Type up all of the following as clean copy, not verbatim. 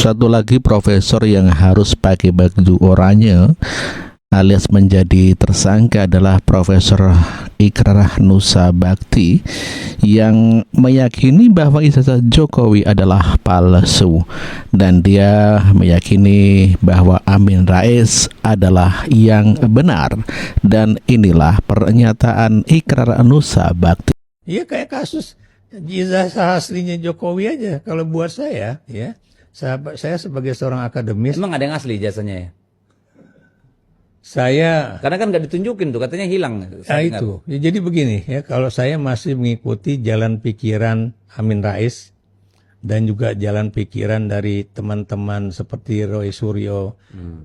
Satu lagi profesor yang harus pakai baju oranye alias menjadi tersangka adalah Profesor Ikrar Nusa Bakti yang meyakini bahwa ijazah Jokowi adalah palsu, dan dia meyakini bahwa Amin Rais adalah yang benar. Dan inilah pernyataan Ikrar Nusa Bakti. Iya, kayak kasus ijazah aslinya Jokowi aja. Kalau buat saya, ya, saya sebagai seorang akademis. Emang ada yang asli ijazahnya ya? Karena kan nggak ditunjukin tuh, katanya hilang. Itu. Ya, jadi begini ya, kalau saya masih mengikuti jalan pikiran Amin Rais dan juga jalan pikiran dari teman-teman seperti Roy Suryo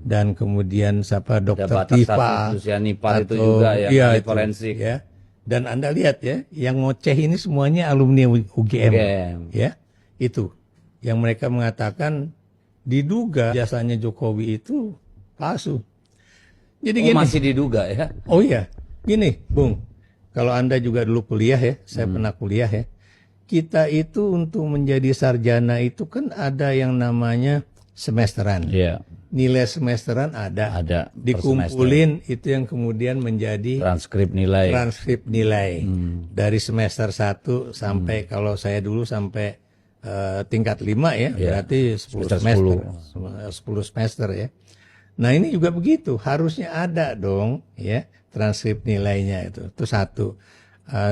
dan kemudian Dr. Tifa Nipah itu juga ya, iya, ahli forensik. Ya. Dan Anda lihat ya, yang ngoceh ini semuanya alumni UGM. Ya. Itu yang mereka mengatakan diduga jasanya Jokowi itu palsu. Jadi gini, masih diduga ya? Oh iya, gini Bung, kalau Anda juga dulu kuliah ya, saya pernah kuliah ya, kita itu untuk menjadi sarjana itu kan ada yang namanya semesteran. Iya. Nilai semesteran ada. Dikumpulin itu yang kemudian menjadi transkrip nilai. Dari semester 1 sampai kalau saya dulu sampai tingkat 5 ya, berarti 10 semester ya. Nah ini juga begitu, harusnya ada dong ya transkrip nilainya itu satu.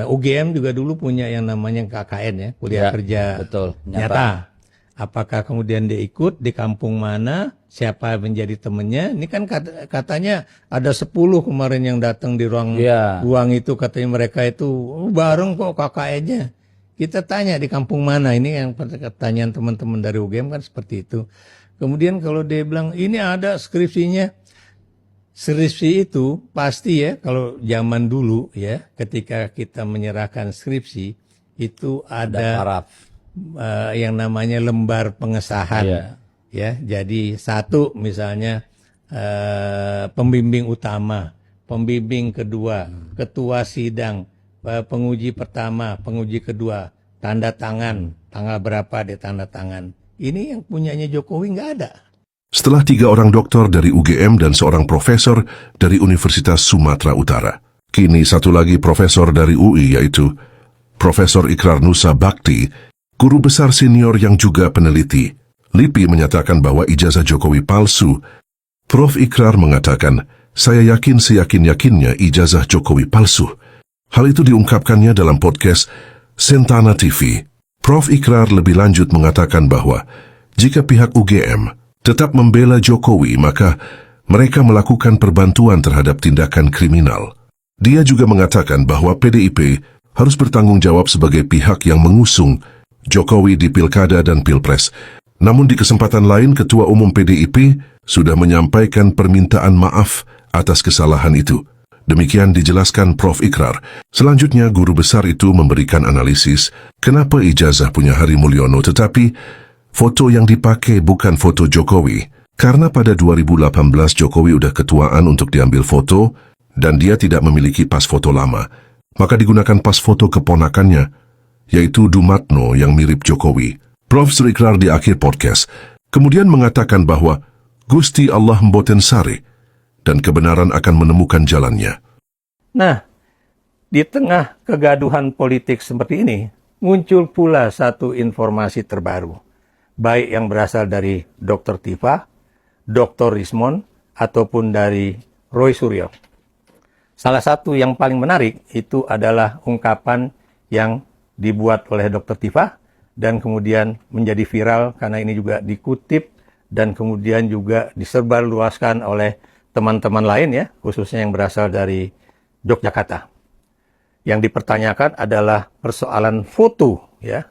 UGM juga dulu punya yang namanya KKN ya, kuliah kerja nyata. Apakah kemudian dia ikut di kampung mana, siapa menjadi temennya? Ini kan katanya ada 10 kemarin yang datang di ruang itu, katanya mereka itu bareng kok KKN-nya. Kita tanya di kampung mana, ini yang pertanyaan teman-teman dari UGM kan seperti itu. Kemudian kalau dia bilang ini ada skripsinya, skripsi itu pasti ya kalau zaman dulu ya ketika kita menyerahkan skripsi itu ada paraf. Yang namanya lembar pengesahan ya. Jadi satu misalnya pembimbing utama, pembimbing kedua, ketua sidang, penguji pertama, penguji kedua, tanda tangan, tanggal berapa dia tanda tangan. Ini yang punyanya Jokowi nggak ada. Setelah 3 orang doktor dari UGM dan seorang profesor dari Universitas Sumatera Utara, kini satu lagi profesor dari UI yaitu Profesor Ikrar Nusa Bakti, guru besar senior yang juga peneliti. LIPI menyatakan bahwa ijazah Jokowi palsu. Prof. Ikrar mengatakan, saya yakin seyakin-yakinnya ijazah Jokowi palsu. Hal itu diungkapkannya dalam podcast Sentana TV. Prof. Ikrar lebih lanjut mengatakan bahwa jika pihak UGM tetap membela Jokowi, maka mereka melakukan perbantuan terhadap tindakan kriminal. Dia juga mengatakan bahwa PDIP harus bertanggung jawab sebagai pihak yang mengusung Jokowi di Pilkada dan Pilpres. Namun di kesempatan lain, Ketua Umum PDIP sudah menyampaikan permintaan maaf atas kesalahan itu. Demikian dijelaskan Prof. Ikrar. Selanjutnya, guru besar itu memberikan analisis kenapa ijazah punya Hari Mulyono tetapi foto yang dipakai bukan foto Jokowi. Karena pada 2018 Jokowi udah ketuaan untuk diambil foto dan dia tidak memiliki pas foto lama. Maka digunakan pas foto keponakannya, yaitu Dumatno yang mirip Jokowi. Prof. Ikrar di akhir podcast kemudian mengatakan bahwa Gusti Allah mboten sare dan kebenaran akan menemukan jalannya. Nah, di tengah kegaduhan politik seperti ini, muncul pula satu informasi terbaru, baik yang berasal dari Dr. Tifa, Dr. Rismon, ataupun dari Roy Suryo. Salah satu yang paling menarik itu adalah ungkapan yang dibuat oleh Dr. Tifa dan kemudian menjadi viral karena ini juga dikutip dan kemudian juga disebarluaskan oleh teman-teman lain ya, khususnya yang berasal dari Yogyakarta. Yang dipertanyakan adalah persoalan foto ya.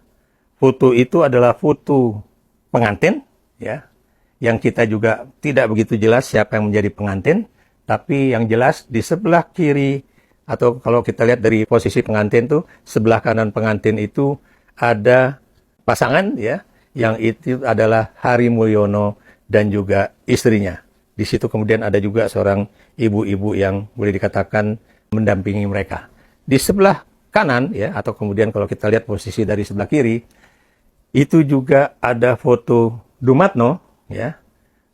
Foto itu adalah foto pengantin ya, yang kita juga tidak begitu jelas siapa yang menjadi pengantin, tapi yang jelas di sebelah kiri atau kalau kita lihat dari posisi pengantin tuh sebelah kanan pengantin itu ada pasangan ya, yang itu adalah Hari Mulyono dan juga istrinya. Di situ kemudian ada juga seorang ibu-ibu yang boleh dikatakan mendampingi mereka. Di sebelah kanan ya, atau kemudian kalau kita lihat posisi dari sebelah kiri, itu juga ada foto Dumatno ya,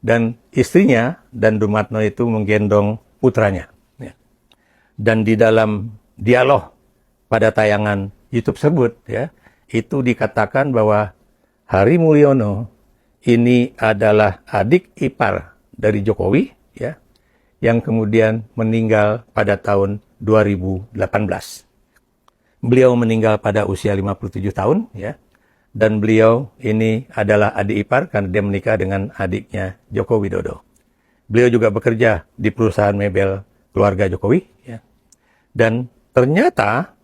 dan istrinya dan Dumatno itu menggendong putranya. Ya. Dan di dalam dialog pada tayangan YouTube tersebut, ya, itu dikatakan bahwa Hari Mulyono ini adalah adik ipar dari Jokowi, ya, yang kemudian meninggal pada tahun 2018. Beliau meninggal pada usia 57 tahun, ya. Dan beliau ini adalah adik ipar karena dia menikah dengan adiknya Joko Widodo. Beliau juga bekerja di perusahaan mebel keluarga Jokowi, ya. Dan ternyata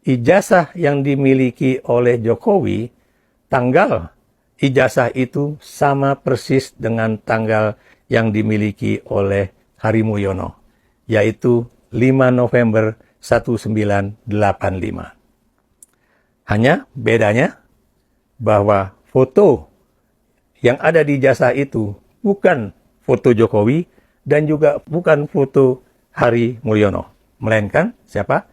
ijazah yang dimiliki oleh Jokowi, tanggal ijazah itu sama persis dengan tanggal yang dimiliki oleh Hari Mulyono, yaitu 5 November 1985. Hanya bedanya bahwa foto yang ada di ijazah itu bukan foto Jokowi dan juga bukan foto Hari Mulyono, melainkan siapa?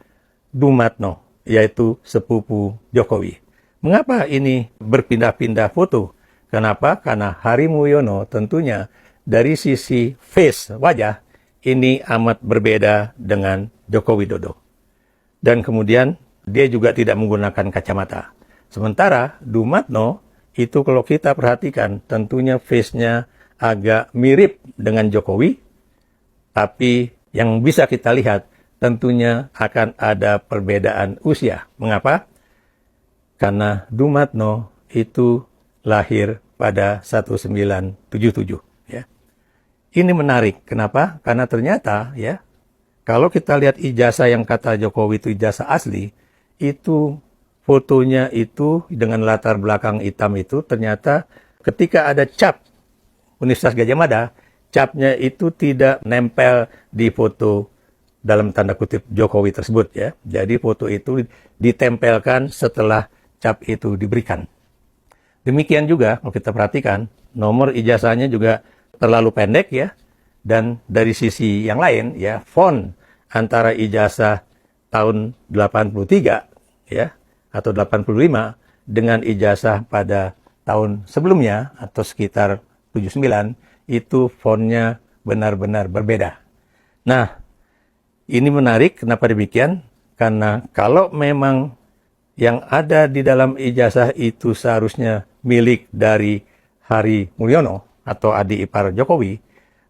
Dumatno, yaitu sepupu Jokowi. Mengapa ini berpindah-pindah foto? Kenapa? Karena Hari Mulyono tentunya dari sisi face, wajah, ini amat berbeda dengan Joko Widodo. Dan kemudian dia juga tidak menggunakan kacamata. Sementara Dumatno itu kalau kita perhatikan tentunya face-nya agak mirip dengan Jokowi, tapi yang bisa kita lihat tentunya akan ada perbedaan usia. Mengapa? Karena Dumatno itu lahir pada 1977. Ya. Ini menarik. Kenapa? Karena ternyata, ya, kalau kita lihat ijazah yang kata Jokowi itu ijazah asli, itu fotonya itu dengan latar belakang hitam itu ternyata ketika ada cap Universitas Gadjah Mada, capnya itu tidak nempel di foto dalam tanda kutip Jokowi tersebut, ya. Jadi foto itu ditempelkan setelah cap itu diberikan. Demikian juga kalau kita perhatikan nomor ijazahnya juga terlalu pendek, ya. Dan dari sisi yang lain, ya, font antara ijazah tahun 83, ya, atau 85 dengan ijazah pada tahun sebelumnya atau sekitar 79 itu fontnya benar-benar berbeda. Nah, ini menarik. Kenapa demikian? Karena kalau memang yang ada di dalam ijazah itu seharusnya milik dari Hari Mulyono atau adik ipar Jokowi,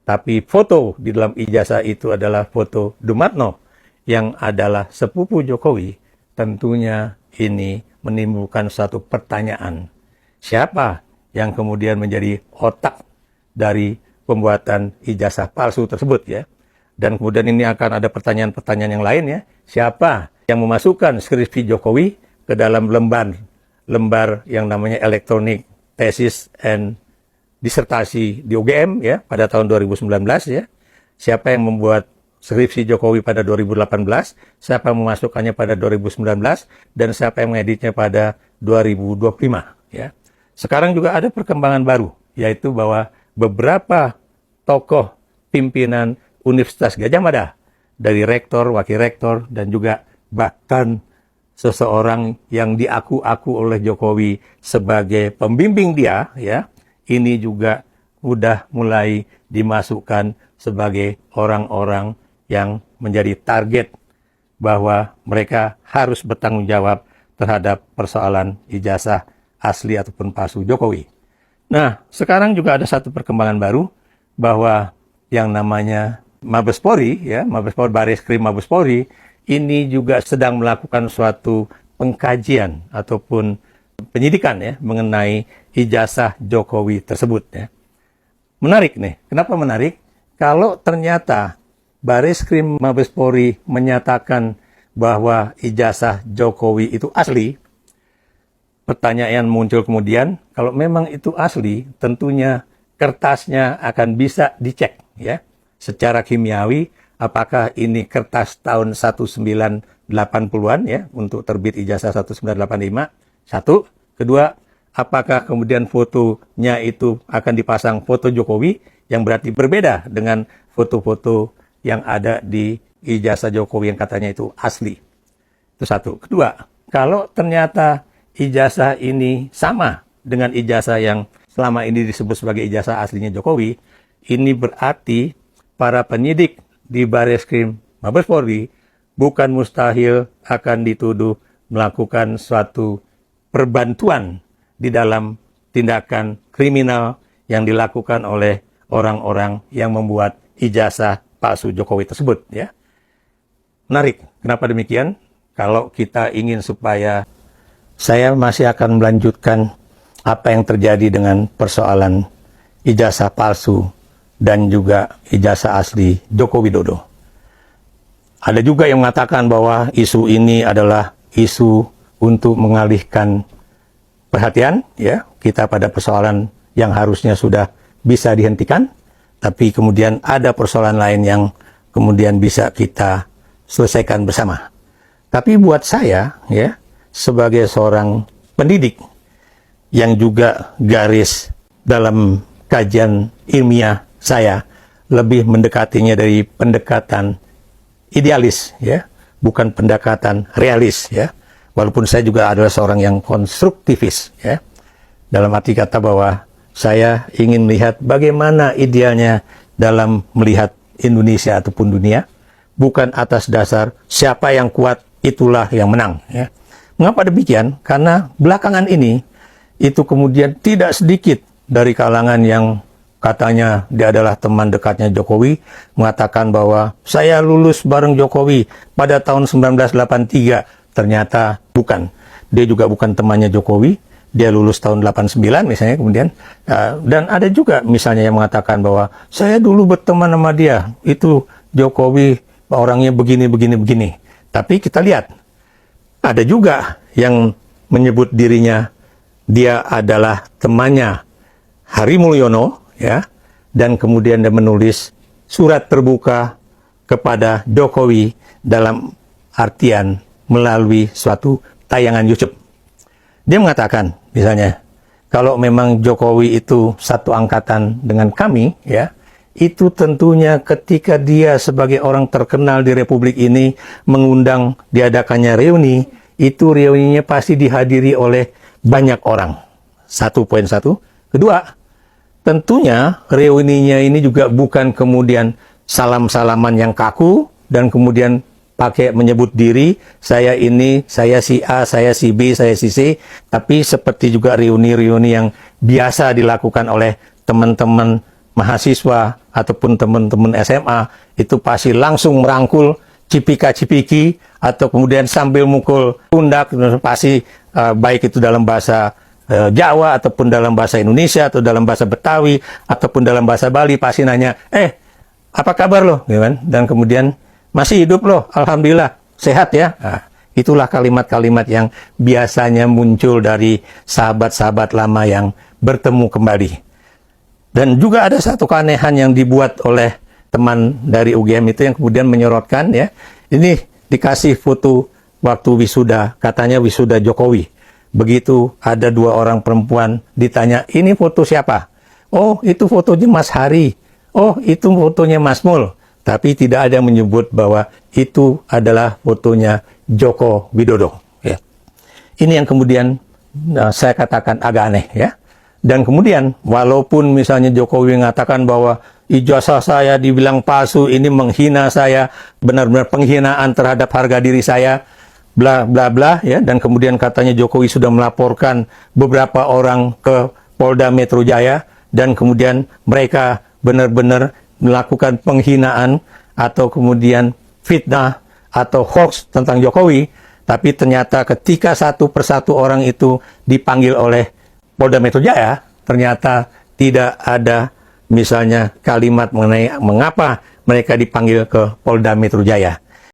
tapi foto di dalam ijazah itu adalah foto Dumatno yang adalah sepupu Jokowi, tentunya ini menimbulkan satu pertanyaan. Siapa yang kemudian menjadi otak dari pembuatan ijazah palsu tersebut, ya? Dan kemudian ini akan ada pertanyaan-pertanyaan yang lain, ya. Siapa yang memasukkan skripsi Jokowi ke dalam lembar yang namanya Electronic Thesis and Disertasi di UGM, ya, pada tahun 2019, ya. Siapa yang membuat skripsi Jokowi pada 2018, siapa yang memasukkannya pada 2019, dan siapa yang mengeditnya pada 2025. Ya. Sekarang juga ada perkembangan baru, yaitu bahwa beberapa tokoh pimpinan Universitas Gadjah Mada, dari rektor, wakil rektor, dan juga bahkan seseorang yang diaku-aku oleh Jokowi sebagai pembimbing dia, ya, ini juga sudah mulai dimasukkan sebagai orang-orang yang menjadi target bahwa mereka harus bertanggung jawab terhadap persoalan ijazah asli ataupun palsu Jokowi. Nah, sekarang juga ada satu perkembangan baru bahwa yang namanya Mabes Polri, ya, Mabes Polri, Bareskrim Mabes Polri, ini juga sedang melakukan suatu pengkajian ataupun penyidikan, ya, mengenai ijazah Jokowi tersebut, ya. Menarik nih. Kenapa menarik? Kalau ternyata Bareskrim Mabes Polri menyatakan bahwa ijazah Jokowi itu asli, pertanyaan muncul kemudian, kalau memang itu asli, tentunya kertasnya akan bisa dicek, ya, secara kimiawi, apakah ini kertas tahun 1980-an, ya, untuk terbit ijazah 1985, satu. Kedua, apakah kemudian fotonya itu akan dipasang foto Jokowi, yang berarti berbeda dengan foto-foto yang ada di ijazah Jokowi yang katanya itu asli. Itu satu. Kedua, kalau ternyata ijazah ini sama dengan ijazah yang selama ini disebut sebagai ijazah aslinya Jokowi, ini berarti para penyidik di Bareskrim Mabes Polri bukan mustahil akan dituduh melakukan suatu perbantuan di dalam tindakan kriminal yang dilakukan oleh orang-orang yang membuat ijazah palsu Jokowi tersebut, ya. Menarik. Kenapa demikian? Kalau kita ingin supaya saya masih akan melanjutkan apa yang terjadi dengan persoalan ijazah palsu dan juga ijazah asli Joko Widodo. Ada juga yang mengatakan bahwa isu ini adalah isu untuk mengalihkan perhatian ya kita pada persoalan yang harusnya sudah bisa dihentikan, tapi kemudian ada persoalan lain yang kemudian bisa kita selesaikan bersama. Tapi buat saya ya, sebagai seorang pendidik yang juga garis dalam kajian ilmiah saya lebih mendekatinya dari pendekatan idealis ya, bukan pendekatan realis ya. Walaupun saya juga adalah seorang yang konstruktivis ya. Dalam arti kata bahwa saya ingin melihat bagaimana idealnya dalam melihat Indonesia ataupun dunia, bukan atas dasar siapa yang kuat itulah yang menang ya. Mengapa demikian? Karena belakangan ini itu kemudian tidak sedikit dari kalangan yang katanya dia adalah teman dekatnya Jokowi mengatakan bahwa saya lulus bareng Jokowi pada tahun 1983. Ternyata bukan. Dia juga bukan temannya Jokowi. Dia lulus tahun 89 misalnya kemudian. Dan ada juga misalnya yang mengatakan bahwa saya dulu berteman sama dia. Itu Jokowi orangnya begini. Tapi kita lihat. Ada juga yang menyebut dirinya dia adalah temannya Hari Mulyono ya, dan kemudian dia menulis surat terbuka kepada Jokowi dalam artian melalui suatu tayangan YouTube. Dia mengatakan misalnya, kalau memang Jokowi itu satu angkatan dengan kami ya, itu tentunya ketika dia sebagai orang terkenal di Republik ini mengundang diadakannya reuni, itu reuninya pasti dihadiri oleh banyak orang. 1.1. Kedua, tentunya reuninya ini juga bukan kemudian salam-salaman yang kaku dan kemudian pakai menyebut diri, saya ini, saya si A, saya si B, saya si C, tapi seperti juga reuni-reuni yang biasa dilakukan oleh teman-teman mahasiswa ataupun teman-teman SMA, itu pasti langsung merangkul cipika-cipiki atau kemudian sambil mukul pundak, pasti baik itu dalam bahasa Jawa ataupun dalam bahasa Indonesia atau dalam bahasa Betawi ataupun dalam bahasa Bali pasti nanya, apa kabar lo? Dan kemudian masih hidup loh, alhamdulillah, sehat ya. Nah, itulah kalimat-kalimat yang biasanya muncul dari sahabat-sahabat lama yang bertemu kembali. Dan juga ada satu keanehan yang dibuat oleh teman dari UGM itu yang kemudian menyorotkan ya. Ini dikasih foto waktu wisuda, katanya wisuda Jokowi. Begitu ada 2 orang perempuan ditanya, ini foto siapa? Oh, itu fotonya Mas Hari. Oh, itu fotonya Mas Mul. Tapi tidak ada yang menyebut bahwa itu adalah fotonya Joko Widodo. Ya. Ini yang kemudian saya katakan agak aneh ya. Dan kemudian walaupun misalnya Jokowi mengatakan bahwa ijazah saya dibilang palsu, ini menghina saya, benar-benar penghinaan terhadap harga diri saya, bla bla bla ya. Dan kemudian katanya Jokowi sudah melaporkan beberapa orang ke Polda Metro Jaya dan kemudian mereka benar-benar melakukan penghinaan atau kemudian fitnah atau hoax tentang Jokowi, tapi ternyata ketika satu persatu orang itu dipanggil oleh Polda Metro Jaya, ternyata tidak ada misalnya kalimat mengenai mengapa mereka dipanggil ke Polda Metro Jaya.